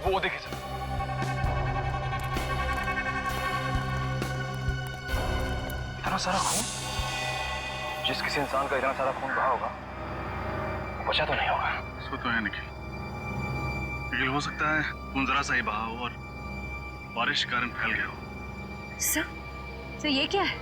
वो देखिए सर, इतना सारा खून। जिस किसी इंसान का इतना सारा खून बहा होगा वो बचा तो नहीं होगा। सो तो है निखिल, लेकिन हो सकता है खून जरा सा ही बहा हो और बारिश के कारण फैल गया हो। सर ये क्या है?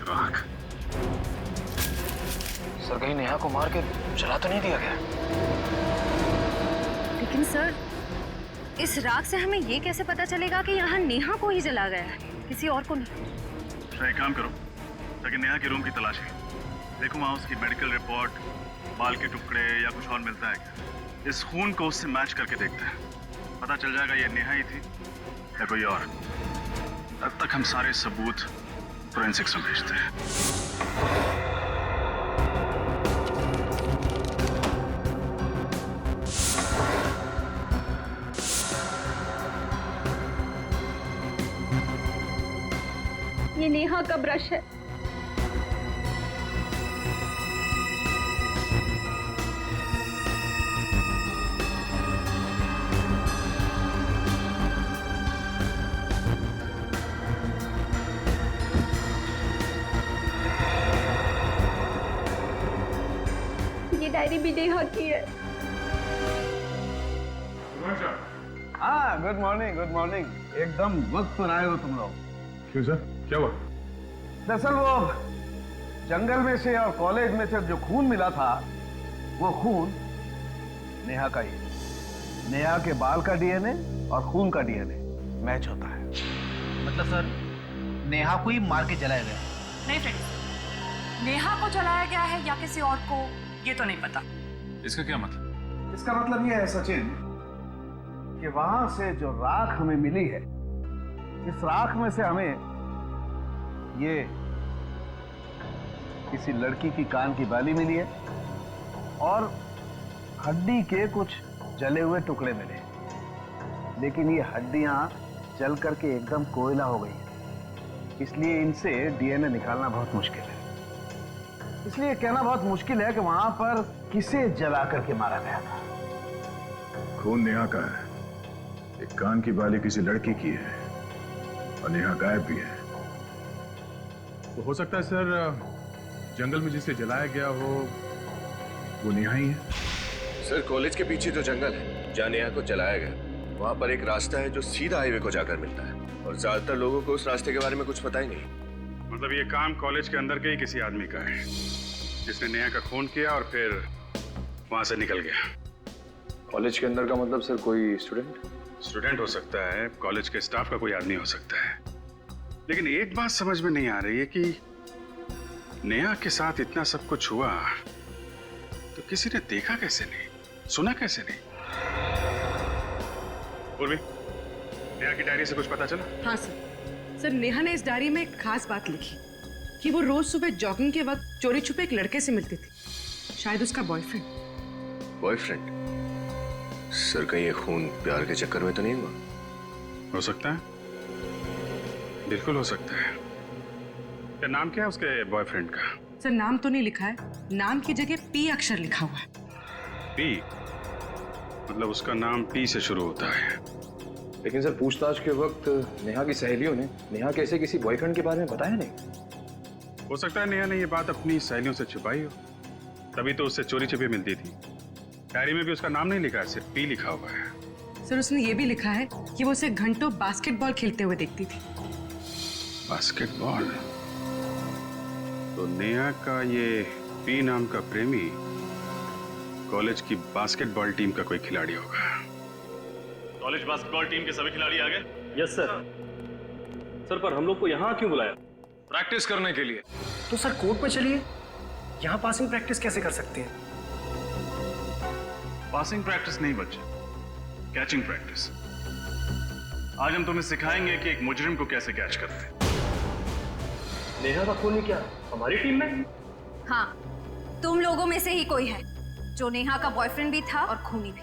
राख। सर कहीं नेहा को मार के जला तो नहीं दिया गया? लेकिन सर इस राख से हमें ये कैसे पता चलेगा कि यहाँ नेहा को ही जला गया है, किसी और को नहीं? तो एक काम करो, ताकि नेहा के रूम की तलाशी देखो, वहां उसकी मेडिकल रिपोर्ट, बाल के टुकड़े या कुछ और मिलता है क्या? इस खून को उससे मैच करके देखते हैं, पता चल जाएगा ये नेहा ही थी या कोई और। तब तक हम सारे सबूत फोरेंसिक्स में भेजते हैं। ये नेहा का ब्रश है। ये डायरी भी नेहा की है। हाँ, गुड मॉर्निंग, गुड मॉर्निंग। एकदम वक्त पर आए हो तुम लोग। क्यों सर, क्या हुआ? दरअसल वो जंगल में से और कॉलेज में से जो खून मिला था वो खून नेहा का ही। नेहा के बाल का डीएनए और खून का डीएनए मैच होता है। मतलब सर नेहा को ही मार के जलाया गया? नहीं फ्रेंड, नेहा को जलाया गया है या किसी और को ये तो नहीं पता। इसका क्या मतलब? इसका मतलब ये है सचिन कि वहां से जो राख हमें मिली है, इस राख में से हमें ये किसी लड़की की कान की बाली मिली है और हड्डी के कुछ जले हुए टुकड़े मिले, लेकिन ये हड्डियां जल करके एकदम कोयला हो गई है, इसलिए इनसे डीएनए निकालना बहुत मुश्किल है। इसलिए कहना बहुत मुश्किल है कि वहां पर किसे जला करके मारा गया था। खून नेहा का है, एक कान की बाली किसी लड़की की है और नेहा गायब भी है। तो हो सकता है सर जंगल में जिसे जलाया गया हो वो नेहा ही है। सर कॉलेज के पीछे जो जंगल है जहाँ नेहा को जलाया गया, वहाँ पर एक रास्ता है जो सीधा हाईवे को जाकर मिलता है और ज्यादातर लोगों को उस रास्ते के बारे में कुछ पता ही नहीं। मतलब ये काम कॉलेज के अंदर के ही किसी आदमी का है जिसने नेहा का खून किया और फिर वहां से निकल गया। कॉलेज के अंदर का मतलब सर कोई स्टूडेंट हो सकता है, कॉलेज के स्टाफ का कोई आदमी हो सकता है, लेकिन एक बात समझ में नहीं आ रही है कि नेहा के साथ इतना सब कुछ हुआ तो किसी ने देखा कैसे नहीं, सुना कैसे नहीं? उर्वी, नेहा की डायरी से कुछ पता चला? हाँ सर नेहा ने इस डायरी में एक खास बात लिखी कि वो रोज सुबह जॉगिंग के वक्त चोरी छुपे एक लड़के से मिलती थी, शायद उसका बॉयफ्रेंड। बॉयफ्रेंड? सर कहीं ये खून प्यार के चक्कर में तो नहीं हुआ? हो सकता है, बिल्कुल हो सकता है। क्या नाम क्या है उसके बॉयफ्रेंड का? सर नाम तो नहीं लिखा है, नाम की जगह पी अक्षर लिखा हुआ है। पी? मतलब उसका नाम पी से शुरू होता है। लेकिन सर पूछताछ के वक्त नेहा की सहेलियों ने नेहा के ऐसे किसी बॉयफ्रेंड के बारे में बताया नहीं। हो सकता है नेहा ने ये बात अपनी सहेलियों से छुपाई हो, तभी तो उससे चोरी छिपे मिलती थी। डायरी में भी उसका नाम नहीं लिखा है, सिर्फ पी लिखा हुआ है। सर उसने ये भी लिखा है कि वो उसे घंटों बास्केटबॉल खेलते हुए देखती थी। बास्केटबॉल? तो नेहा का ये पी नाम का प्रेमी कॉलेज की बास्केटबॉल टीम का कोई खिलाड़ी होगा। कॉलेज बास्केटबॉल टीम के सभी खिलाड़ी आ गए? Yes sir. सर पर हम लोग को यहाँ क्यों बुलाया? प्रैक्टिस करने के लिए। तो सर कोर्ट में चलिए, यहाँ पासिंग प्रैक्टिस कैसे कर सकते हैं? पासिंग प्रैक्टिस नहीं बच्चे, कैचिंग प्रैक्टिस। आज हम तुम्हें सिखाएंगे कि एक मुजरिम को कैसे कैच करते हैं। नेहा का खून क्या हमारी टीम में? हाँ, तुम लोगों में से ही कोई है जो नेहा का बॉयफ्रेंड भी था और खूनी भी।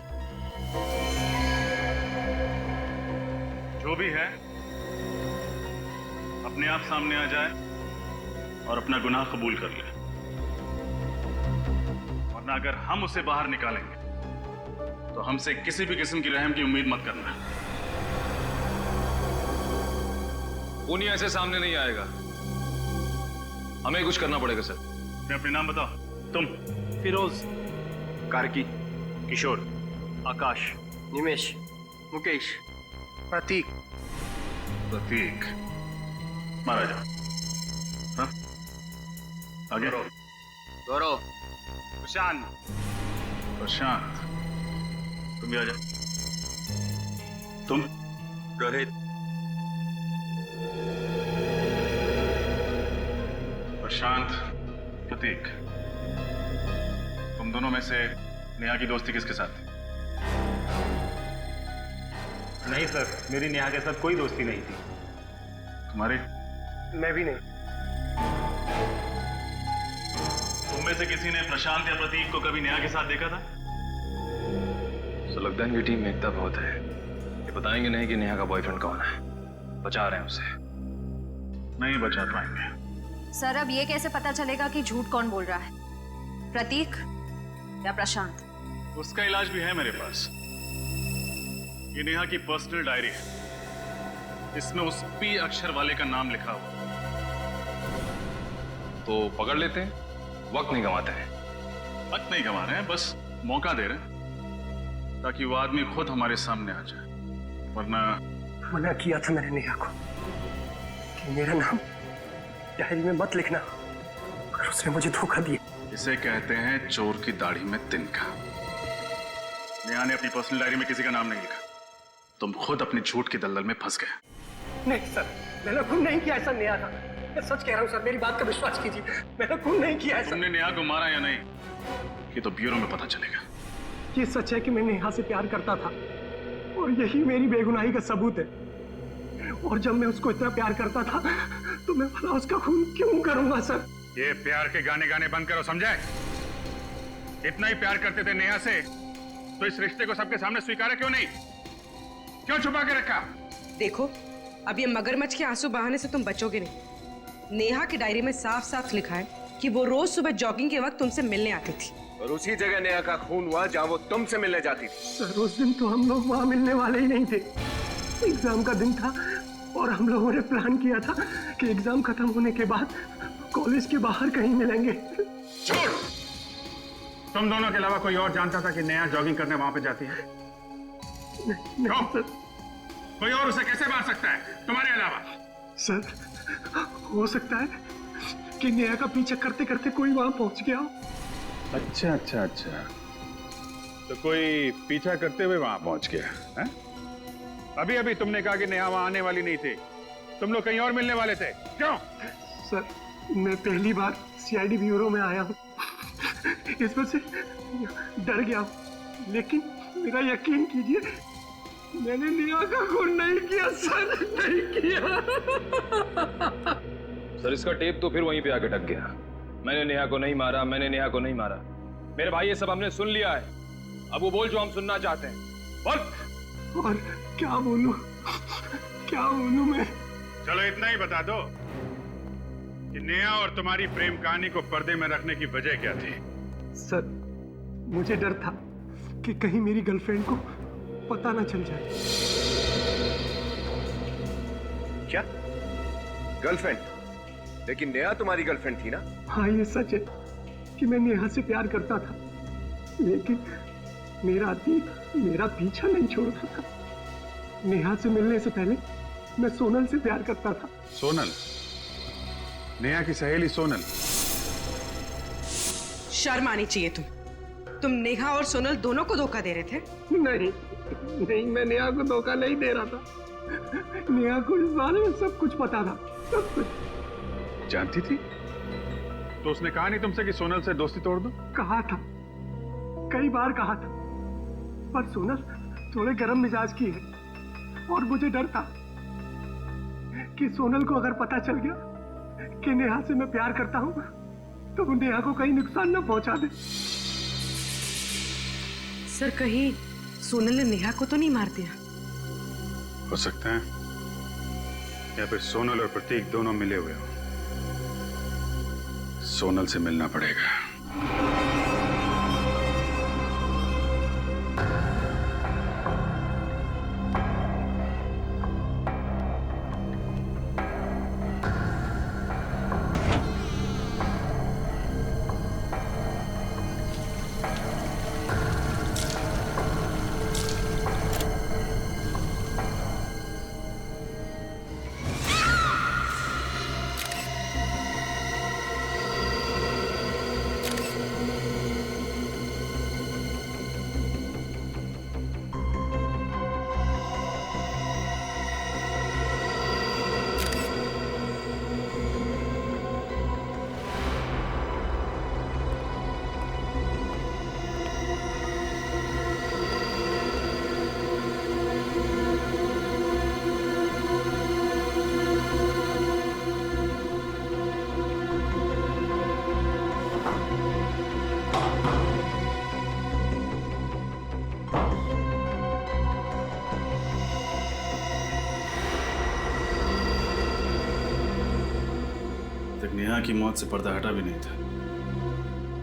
जो भी है अपने आप सामने आ जाए और अपना गुनाह कबूल कर ले, वरना अगर हम उसे बाहर निकालेंगे तो हमसे किसी भी किस्म की रहम की उम्मीद मत करना। उन्हीं ऐसे सामने नहीं आएगा, हमें कुछ करना पड़ेगा सर। मैं अपने नाम बताओ। तुम? फिरोज, कार्की, किशोर, आकाश, निमेश, मुकेश, प्रतीक। प्रतीक, मारा जाओ। हाँ? आगे। गौरव, प्रशांत। प्रशांत, तुम भी आ जाओ। तुम? रोहित। प्रशांत, प्रतीक, तुम दोनों में से नेहा की दोस्ती किसके साथ थी? नहीं सर, मेरी नेहा के साथ कोई दोस्ती नहीं थी। तुम्हारी? मैं भी नहीं। तुम में से किसी ने प्रशांत या प्रतीक को कभी नेहा के साथ देखा था? तो लगता है इनकी टीम में एकता बहुत है, ये बताएंगे नहीं कि नेहा का बॉयफ्रेंड कौन है, बचा रहे हैं उसे। नहीं बचा पाएंगे। सर अब ये कैसे पता चलेगा कि झूठ कौन बोल रहा है, प्रतीक या प्रशांत? उसका इलाज भी है मेरे पास। ये नेहा की पर्सनल डायरी है, इसमें उस पी अक्षर वाले का नाम लिखा हुआ। तो पकड़ लेते हैं, वक्त नहीं गंवाते हैं। वक्त नहीं गंवा रहे हैं, बस मौका दे रहे हैं ताकि वो आदमी खुद हमारे सामने आ जाए, वरना। मना किया था मैंने नेहा को कि मेरा नाम डायरी में मत लिखना, और उसने मुझे धोखा दिया। इसे कहते हैं चोर की दाढ़ी में तिनका। नेहा ने अपनी पर्सनल डायरी में किसी का नाम नहीं लिखा, तुम खुद अपनी झूठ की दलदल में फंस गए। नहीं सर, मैंने खून नहीं किया ऐसा। नेहा था, मैं सच कह रहा हूँ सर, मेरी बात का विश्वास कीजिए, मैंने खून नहीं किया ऐसा। तुमने नेहा को मारा या नहीं, ये तो ब्यूरो में पता चलेगा। ये सच है कि मैं नेहा से प्यार करता था, और यही मेरी बेगुनाही का सबूत है। और जब मैं उसको इतना प्यार करता था तो मैं भला उसका खून क्यों करूंगा सर? ये प्यार के गाने गाने बंद करो, समझे? इतना ही प्यार करते थे नेहा से तो इस रिश्ते को सबके सामने स्वीकारा क्यों नहीं? क्यों छुपा के रखा? देखो, अब ये मगरमच्छ के आंसू बहाने से तुम बचोगे नहीं। नेहा की डायरी में साफ साफ लिखा है कि वो रोज सुबह जॉगिंग के वक्त तुमसे मिलने आती थी, और उसी जगह नेहा का खून हुआ जहाँ वो तुमसे मिलने जाती थी। सर उस दिन तो हम लोग वहां मिलने वाले ही नहीं थे। एग्जाम का दिन था और हम लोगों ने प्लान किया था कि एग्जाम खत्म होने के बाद कॉलेज के बाहर कहीं मिलेंगे। छोड़! तुम दोनों के अलावा कोई और जानता था कि नेहा जॉगिंग करने वहां पे जाती है? नहीं सर। कोई और उसे कैसे मार सकता है तुम्हारे अलावा? सर हो सकता है कि नेहा का पीछा करते करते कोई वहां पहुंच गया हो। अच्छा अच्छा अच्छा, तो कोई पीछा करते हुए वहां पहुंच गया है? अभी अभी तुमने कहा कि नेहा वहां आने वाली नहीं थी, तुम लोग कहीं और मिलने वाले थे, क्यों? सर मैं पहली बार सीआईडी ब्यूरो में आया हूँ, इस वजह से डर गया हूँ, लेकिन मेरा यकीन कीजिए मैंने नेहा का खून नहीं किया सर, नहीं किया। सर इसका टेप तो फिर वहीं पे आके टक गया। मैंने नेहा को नहीं मारा, मैंने नेहा को नहीं मारा। मेरे भाई ये सब हमने सुन लिया है, अब वो बोल जो हम सुनना चाहते हैं। बोल। और क्या बोलूं मैं? चलो इतना ही बता दो कि नेहा और तुम्हारी प्रेम कहानी को पर्दे में रखने की वजह क्या थी? सर मुझे डर था कि कहीं मेरी गर्लफ्रेंड को पता ना चल जाए। क्या गर्लफ्रेंड? लेकिन नेहा तुम्हारी गर्लफ्रेंड थी ना? हाँ ये सच है कि मैं नेहा से प्यार करता था, लेकिन मेरा अतीत मेरा पीछा नहीं छोड़ता था। नेहा से मिलने से पहले मैं सोनल से प्यार करता था। सोनल? नेहा की सहेली सोनल? शर्म आनी चाहिए तुम नेहा और सोनल दोनों को धोखा दे रहे थे। नहीं, मैं नेहा को धोखा नहीं दे रहा था। नेहा को इस बारे में सब कुछ पता था, सब कुछ जानती थी? तो उसने कहा नहीं तुमसे कि सोनल से दोस्ती तोड़ दो? कहा था, कई बार कहा था, पर सोनल थोड़े गर्म मिजाज की है और मुझे डर था कि सोनल को अगर पता चल गया कि नेहा से मैं प्यार करता हूं तो वो नेहा को कहीं नुकसान न पहुंचा दे। सर कहीं सोनल ने नेहा को तो नहीं मार दिया? हो सकता है। या फिर सोनल और प्रतीक दोनों मिले हुए हो। सोनल से मिलना पड़ेगा। नेहा की मौत से पर्दा हटा भी नहीं था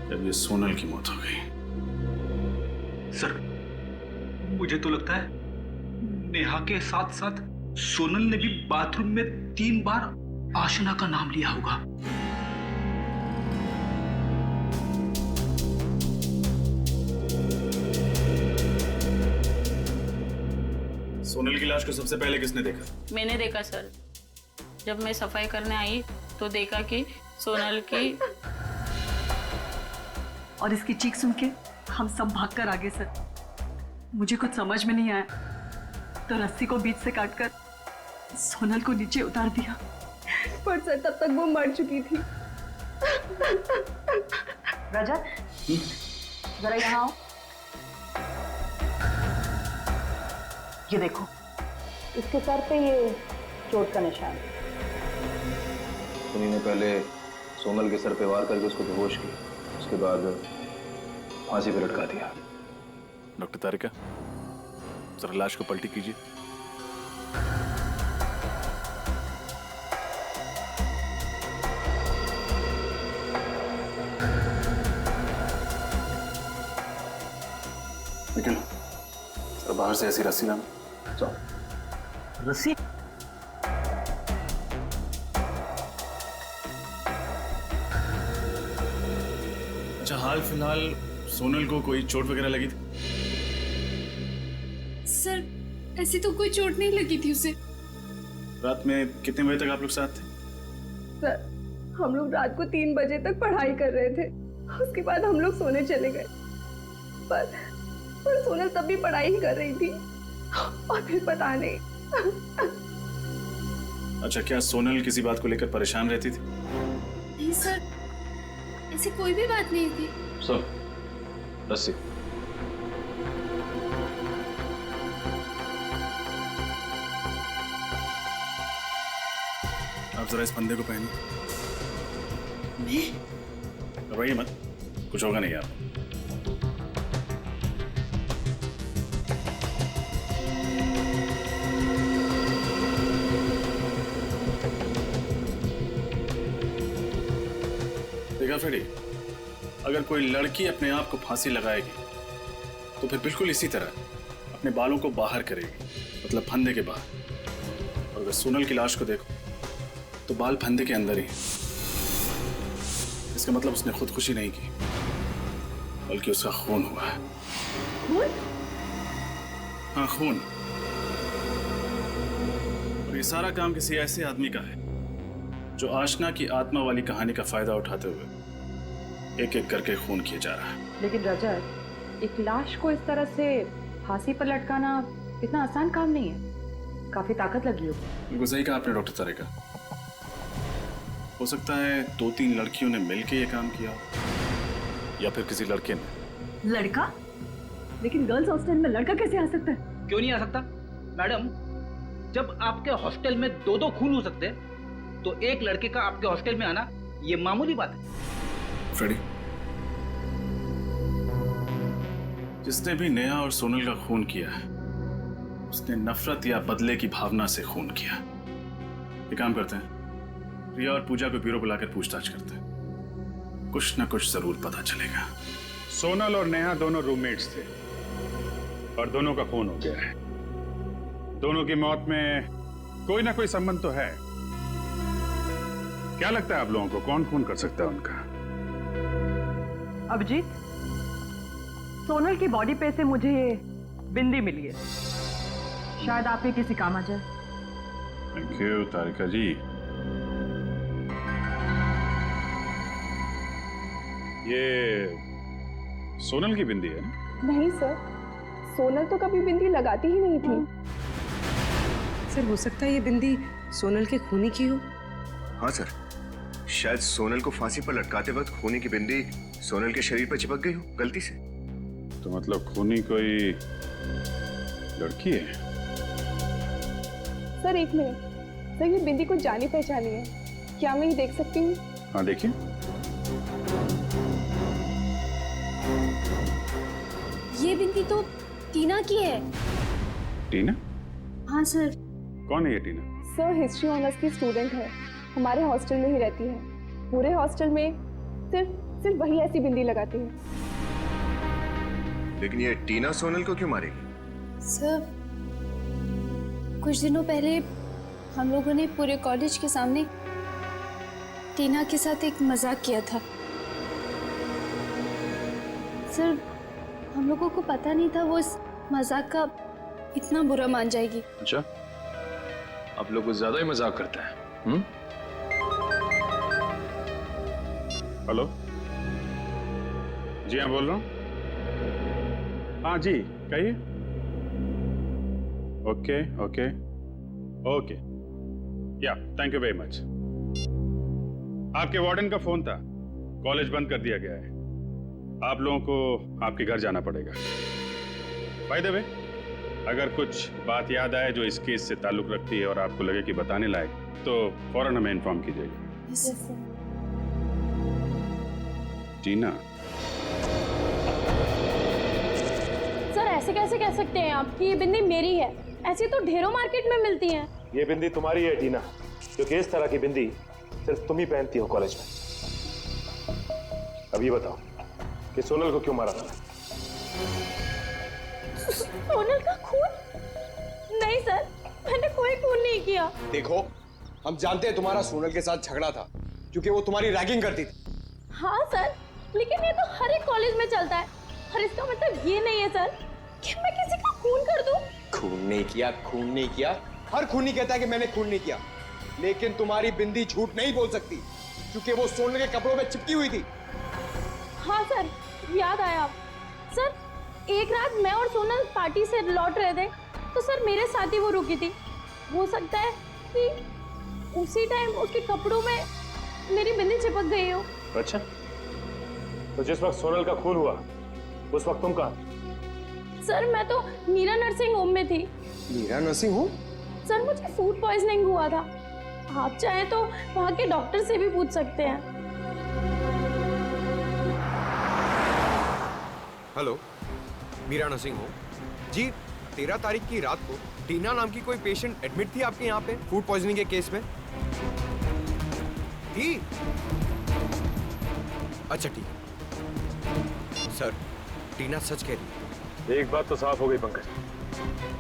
जब ये सोनल की मौत हो गई। सर, मुझे तो लगता है नेहा के साथ साथ सोनल ने भी बाथरूम में 3 बार आशना का नाम लिया होगा। सोनल की लाश को सबसे पहले किसने देखा? मैंने देखा सर। जब मैं सफाई करने आई तो देखा कि सोनल की और इसकी चीख सुन के हम सब भागकर आ गए सर। मुझे कुछ समझ में नहीं आया तो रस्सी को बीच से काटकर सोनल को नीचे उतार दिया। पर सर तब तक वो मर चुकी थी। रजत, जरा यहाँ आओ। ये देखो, इसके सर पे ये चोट का निशान है। उन्हीं ने पहले सोनल के सर पे वार करके उसको बेहोश की, उसके बाद फांसी पे लटका दिया। डॉक्टर तारिका, जरा लाश को पलटी कीजिए। निकल, जरा बाहर से ऐसी रस्सी लाना। रस्सी? अच्छा, हाल फिलहाल सोनल को कोई चोट वगैरह लगी थी? सर, ऐसी तो कोई चोट नहीं लगी थी उसे। रात में कितने बजे तक आप लोग साथ थे? सर, हम लोग रात को 3 बजे तक पढ़ाई कर रहे थे। उसके बाद हम लोग सोने चले गए। पर सोनल तब भी पढ़ाई ही कर रही थी और फिर पता नहीं। अच्छा, क्या सोनल किसी बात को लेकर परेशान रहती थी? नहीं सर, ऐसी कोई भी बात नहीं थी। सुन, रस्सी। आप जरा इस फंदे को पहनिए। घबराइए मत, कुछ होगा नहीं आप। देखा फ्रेडी, अगर कोई लड़की अपने आप को फांसी लगाएगी तो फिर बिल्कुल इसी तरह अपने बालों को बाहर करेगी, मतलब फंदे के बाहर। और अगर सोनल की लाश को देखो तो बाल फंदे के अंदर ही हैं। इसका मतलब उसने खुदकुशी नहीं की, बल्कि उसका खून हुआ है। खून? हाँ, खून। और ये सारा काम किसी ऐसे आदमी का है जो आशना की आत्मा वाली कहानी का फायदा उठाते हुए एक एक करके खून किए जा रहा है। लेकिन रजत, एक लाश को इस तरह से फांसी पर लटकाना इतना आसान काम नहीं है। काफी ताकत लगी होगी। बिल्कुल सही कहा आपने डॉक्टर तारिका। हो सकता है 2-3 लड़कियों ने मिलकर ये काम किया, या फिर किसी लड़के ने। लड़का? लेकिन गर्ल्स हॉस्टल में लड़का कैसे आ सकता है? क्यों नहीं आ सकता मैडम? जब आपके हॉस्टल में 2-2 खून हो सकते हैं तो एक लड़के का आपके हॉस्टल में आना ये मामूली बात है। फ्रेडी, जिसने भी नेहा और सोनल का खून किया है उसने नफरत या बदले की भावना से खून किया। एक काम करते हैं, प्रिया और पूजा को ब्यूरो बुलाकर पूछताछ करते हैं। कुछ ना कुछ जरूर पता चलेगा। सोनल और नेहा दोनों रूममेट्स थे और दोनों का खून हो गया है। दोनों की मौत में कोई ना कोई संबंध तो है। क्या लगता है आप लोगों को, कौन खून कर सकता है उनका? अभिजीत, सोनल की बॉडी पे से मुझे ये बिंदी मिली है, शायद आपके किसी काम आ जाए। थैंक यू तारिका जी। ये सोनल की बिंदी है ना? नहीं सर, सोनल तो कभी बिंदी लगाती ही नहीं थी। सर हो सकता है ये बिंदी सोनल के खूनी की हो। हाँ सर, शायद सोनल को फांसी पर लटकाते वक्त खूनी की बिंदी सोनल के शरीर पर चिपक गई हो गलती से। तो मतलब खूनी कोई लड़की है? सर एक मिनट, सर ये बिंदी कुछ जानी पहचानी है, क्या मैं ये देख सकती हूँ? हाँ देखिए। ये बिंदी तो टीना की है। टीना? हाँ सर। कौन है ये टीना? सर हिस्ट्री ऑनर्स की स्टूडेंट है, हमारे हॉस्टल में ही रहती है। पूरे हॉस्टल में सिर्फ वही ऐसी बिंदी लगाती है। लेकिन ये टीना सोनल को क्यों मारेगी? सर कुछ दिनों पहले हम लोगों ने पूरे कॉलेज के सामने टीना के साथ एक मजाक किया था। सर हम लोगों को पता नहीं था वो इस मजाक का इतना बुरा मान जाएगी। अच्छा, आप लोग कुछ ज्यादा ही मजाक करते हैं। हेलो जी, हाँ बोल रहा हूँ। हाँ जी कहिए। ओके ओके ओके, या थैंक यू वेरी मच। आपके वार्डन का फोन था, कॉलेज बंद कर दिया गया है। आप लोगों को आपके घर जाना पड़ेगा। बाय द वे, अगर कुछ बात याद आए जो इस केस से ताल्लुक रखती है और आपको लगे कि बताने लायक, तो फौरन हमें इन्फॉर्म कीजिएगा। Yes sir. टीना, सर ऐसे कैसे कह सकते हैं आप कि ये बिंदी मेरी है? ऐसी तो ढेरों मार्केट में मिलती हैं। ये बिंदी तुम्हारी है टीना, क्योंकि इस तरह की बिंदी सिर्फ तुम ही पहनती हो कॉलेज में। अब ये बताओ कि सोनल को क्यों मारा था? सोनल का खून? नहीं सर, मैंने कोई खून नहीं किया। देखो, हम जानते हैं तुम्हारा सोनल के साथ झगड़ा था क्योंकि वो तुम्हारी रैगिंग करती थी। हाँ सर, लेकिन ये तो हर एक कॉलेज में चलता है और इसका मतलब ये नहीं है सर कि मैं किसी का खून कर दूं। खून नहीं किया, खून नहीं किया। हर खूनी कहता है कि मैंने खून नहीं किया, लेकिन तुम्हारी बिंदी झूठ नहीं बोल सकती क्योंकि वो सोनल के कपड़ों में चिपकी हुई थी। हाँ सर, याद आया। सर एक रात मैं और सोनल पार्टी से लौट रहे थे तो सर मेरे साथ ही वो रुकी थी। हो सकता है कि उसी टाइम उसके कपड़ों में मेरी बिंदी चिपक गई हो। अच्छा, तो जिस वक्त सोनल का खून हुआ उस वक्त तुम कहाँ? सर मैं तो मीरा नर्सिंग होम में थी। Meera nursing home? सर मुझे फूड पॉइजनिंग हुआ था। आप चाहें तो वहाँ के डॉक्टर से भी पूछ सकते हैं। हेलो, मीरा नर्सिंग होम जी। 13 तारीख की रात को टीना नाम की कोई पेशेंट एडमिट थी आपके यहाँ पे फूड पॉइजनिंग के केस में? थी? अच्छा ठीक। सर टीना सच कह रही है। एक बात तो साफ हो गई पंकज,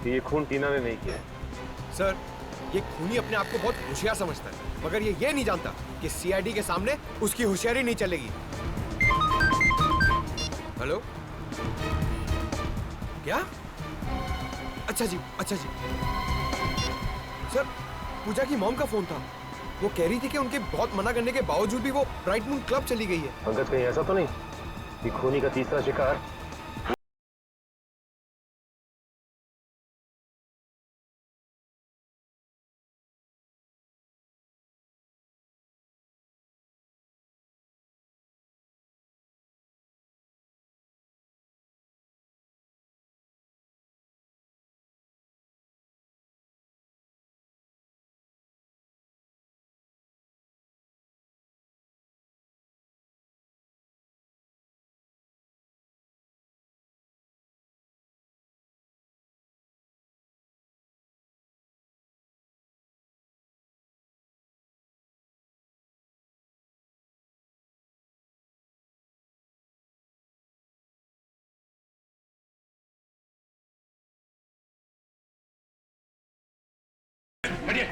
कि ये खून टीना ने नहीं किया है। सर ये खूनी अपने आप को बहुत होशियार समझता है, मगर ये नहीं जानता कि सीआईडी के सामने उसकी होशियारी नहीं चलेगी। हेलो, क्या? अच्छा जी, अच्छा जी। सर पूजा की मॉम का फोन था, वो कह रही थी कि उनके बहुत मना करने के बावजूद भी वो ब्राइट मून क्लब चली गई है। पंकज कहीं ऐसा तो नहीं कि खूनी का तीसरा शिकार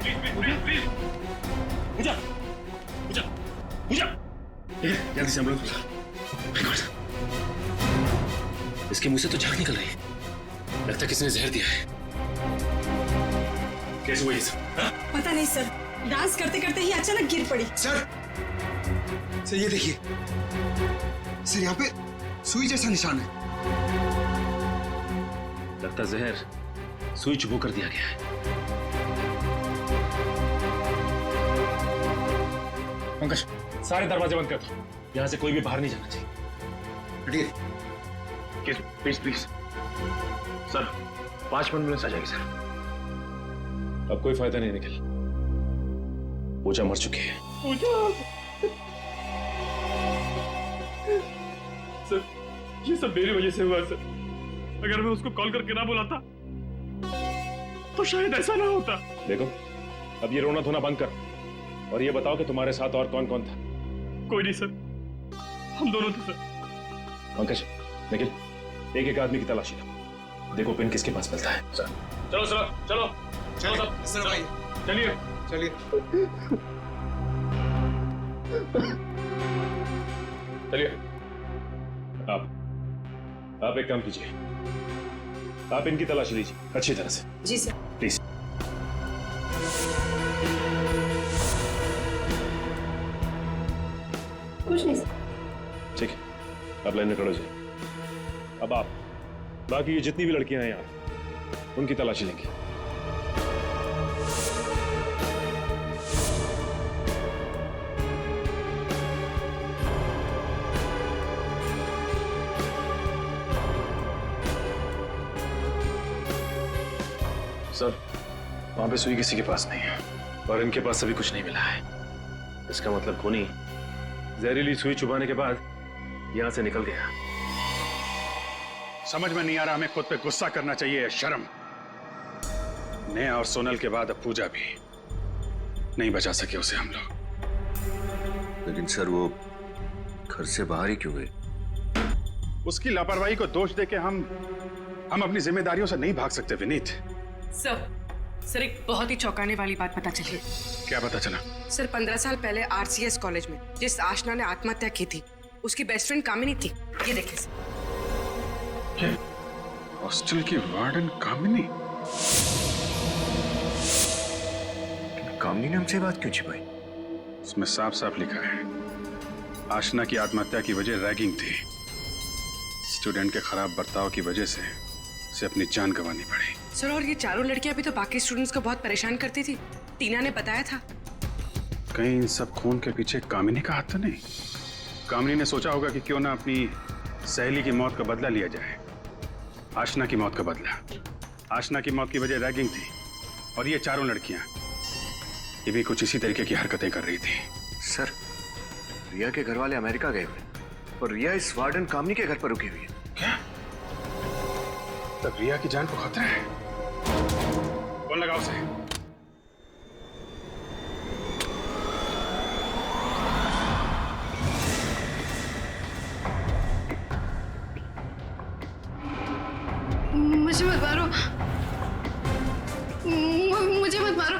प्लीज पूजा पूजा पूजा जल्दी से एम्बुलेंस बुला। इसके मुंह से तो झाग निकल रही है, लगता है किसी ने जहर दिया है। कैसे हुआ ये सब? पता नहीं सर, डांस करते करते ही अचानक गिर पड़ी। सर ये देखिए सर, यहाँ पे सुई जैसा निशान है। लगता जहर सुई चुभो कर दिया गया है। पंकज, सारे दरवाजे बंद कर दो, यहाँ से कोई भी बाहर नहीं जाना चाहिए। प्लीज प्लीज सर 5 मिनट में आ जाएगी सर। अब कोई फायदा नहीं निकल, पूजा मर चुकी है। सर ये सब मेरी वजह से हुआ सर। अगर मैं उसको कॉल करके ना बुलाता तो शायद ऐसा ना होता। देखो अब ये रोना धोना बंद कर और ये बताओ कि तुम्हारे साथ और कौन कौन था? कोई नहीं सर, हम दोनों थे सर। पंकज, निखिल, एक एक आदमी की तलाशी लो, देखो पिन किसके पास मिलता है। सर चलो चलो चलो चलो सब भाई चलिए चलिए। चलिए आप एक काम कीजिए, आप इनकी तलाशी लीजिए अच्छी तरह से। जी सर। प्लीज। कुछ नहीं सर। ठीक है, आप लाइन में खड़े हो जाइए। अब आप बाकी ये जितनी भी लड़कियां हैं यहाँ, उनकी तलाशी लेंगे। सर वहां पे सुई किसी के पास नहीं है और इनके पास अभी कुछ नहीं मिला है। इसका मतलब खूनी जहरीली सुई चुभाने के बाद यहां से निकल गया। समझ में नहीं आ रहा, हमें खुद पे गुस्सा करना चाहिए या शर्म। नेहा और सोनल के बाद अब पूजा भी। नहीं बचा सके उसे हम लोग। लेकिन सर वो घर से बाहर ही क्यों गए? उसकी लापरवाही को दोष देके हम अपनी जिम्मेदारियों से नहीं भाग सकते विनीत। सर एक बहुत ही चौंकाने वाली बात पता चली। क्या पता चला? सर 15 साल पहले आरसीएस कॉलेज में जिस आशना ने आत्महत्या की थी, उसकी बेस्ट फ्रेंड कामिनी थी। ये देखिए सर। हॉस्टल की वार्डन कामिनी। कामिनी ने हमसे बात क्यों छिपाई? इसमें साफ साफ लिखा है आशना की आत्महत्या की वजह रैगिंग थी। स्टूडेंट के खराब बर्ताव की वजह से उसे अपनी जान गंवानी पड़ी। सर और ये चारों लड़कियां भी तो बाकी स्टूडेंट्स को बहुत परेशान करती थी, टीना ने बताया था। कहीं इन सब खून के पीछे कामिनी का हाथ तो नहीं? कामिनी ने सोचा होगा कि क्यों ना अपनी सहेली की मौत का बदला लिया जाए। आशना की मौत का बदला। आशना की मौत की वजह रैगिंग थी और ये चारों लड़कियां ये भी कुछ इसी तरीके की हरकतें कर रही थी। सर रिया के घर वाले अमेरिका गए हुए और रिया इस वार्डन कामिनी के घर पर रुकी हुई है। क्या? तब रिया की जान को खतरा है। कौन लगा उसे? मुझे मत मारो, मुझे मत मारो,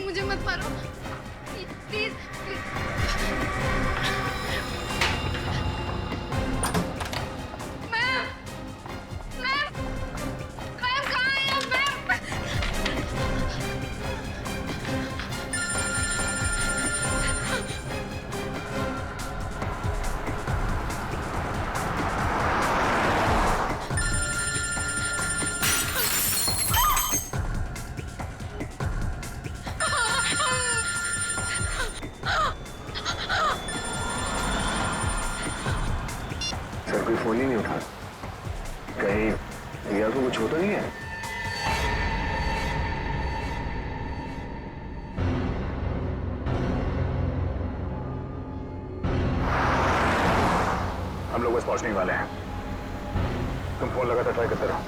मुझे मत मारो प्लीज। कोई फोन ही नहीं उठा। कहीं रिया को कुछ होता नहीं है? हम लोग बस पहुंचने वाले हैं। तुम फोन लगातार ट्राई करते रहो।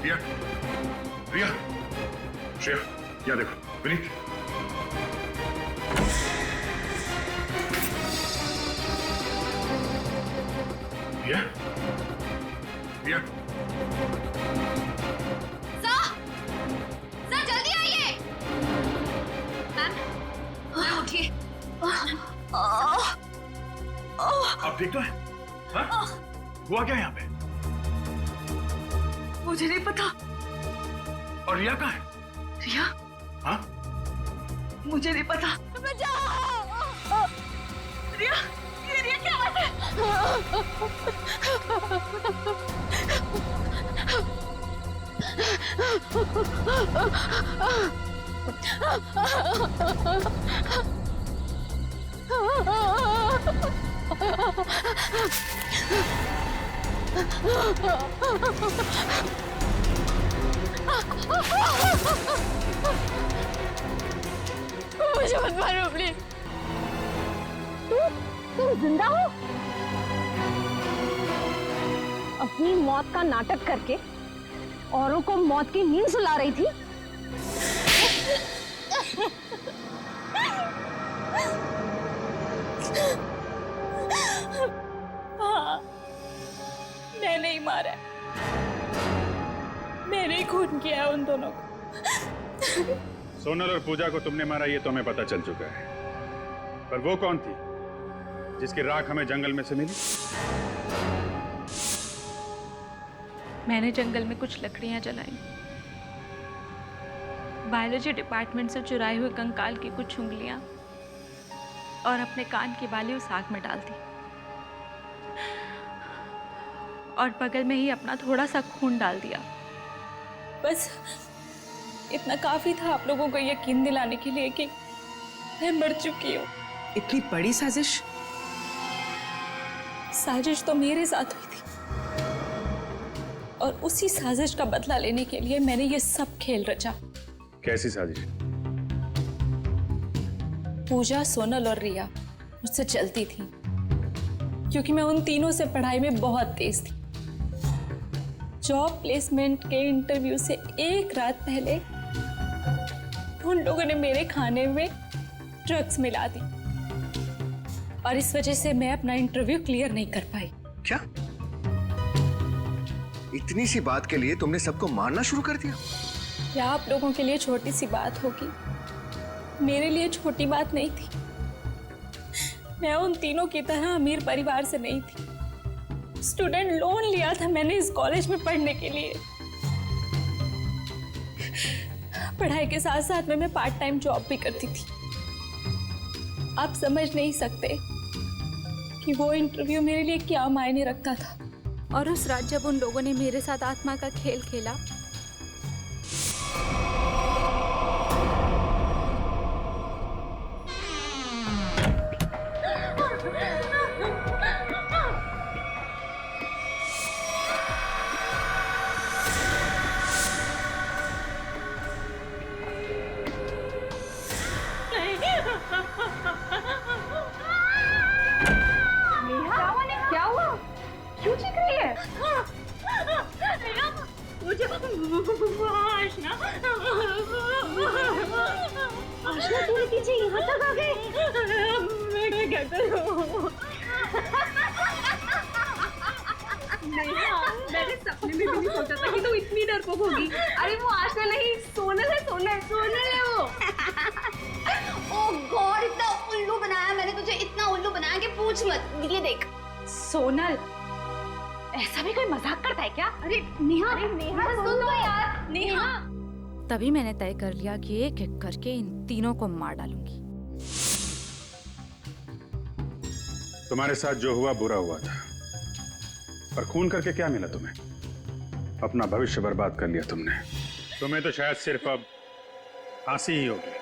रिया, रिया, श्रेया, यहाँ देखो, विनीत। रिया, रिया, सर जल्दी आइए। मैम उठिए। आप ठीक तो है? हाँ? हुआ क्या यहाँ पे? मुझे नहीं पता। और रिया कहाँ है? रिया? हाँ? मुझे नहीं पता। बचाओ! रिया, ये रिया क्या बात है? मुझे मत मारो प्लीज। तुम जिंदा हो? अपनी मौत का नाटक करके औरों को मौत की नींद सुला रही थी। हाँ, मैंने ही मारा है। मैंने ही खून किया है उन दोनों को। सोनल और पूजा को तुमने मारा ये तो हमें पता चल चुका है, पर वो कौन थी जिसकी राख हमें जंगल में से मिली? मैंने जंगल में कुछ लकड़ियां जलाई, बायोलॉजी डिपार्टमेंट से चुराए हुए कंकाल की कुछ उंगलियां और अपने कान की बाली उस आग में डाल दी, और बगल में ही अपना थोड़ा सा खून डाल दिया। बस इतना काफी था आप लोगों को यकीन दिलाने के लिए कि मैं मर चुकी हूँ। इतनी बड़ी साजिश? साजिश तो मेरे साथ हुई थी, और उसी साजिश का बदला लेने के लिए मैंने ये सब खेल रचा। कैसी साजिश? पूजा, सोनल और रिया मुझसे चलती थी, क्योंकि मैं उन तीनों से पढ़ाई में बहुत तेज थी। जॉब प्लेसमेंट के इंटरव्यू से एक रात पहले उन लोगों ने मेरे खाने में ड्रग्स मिला दी, और इस वजह से मैं अपना इंटरव्यू क्लियर नहीं कर पाई। क्या? इतनी सी बात के लिए तुमने सबको मारना शुरू कर दिया? क्या आप लोगों के लिए छोटी सी बात होगी, मेरे लिए छोटी बात नहीं थी। मैं उन तीनों की तरह अमीर परिवार से नहीं थी। स्टूडेंट लोन लिया था मैंने इस कॉलेज में पढ़ने के लिए। पढ़ाई के साथ साथ में मैं पार्ट टाइम जॉब भी करती थी। आप समझ नहीं सकते कि वो इंटरव्यू मेरे लिए क्या मायने रखता था। और उस रात जब उन लोगों ने मेरे साथ आत्मा का खेल खेला, क्या हुआ? क्यों चीख रही है? आशना तुम्हारे पीछे यहाँ तक आ गए? मैं क्या करूँ? मैंने सपने में भी नहीं सोचा था कि तुम इतनी डरपोक होगी। अरे वो आशना नहीं, सोनल है, सोनल है वो। ओह गॉड, इतना उल्लू बनाया मैंने तुझे, इतना उल्लू बनाया कुछ मत, ये देख। सोनल, ऐसा भी कोई मजाक करता है क्या? अरे नेहा, सुन तो यार, नेहा। तभी मैंने तय कर लिया कि एक एक करके इन तीनों को मार डालूंगी। तुम्हारे साथ जो हुआ बुरा हुआ था, पर खून करके क्या मिला तुम्हें? अपना भविष्य बर्बाद कर लिया तुमने। तुम्हें तो शायद सिर्फ अब फांसी ही होगी।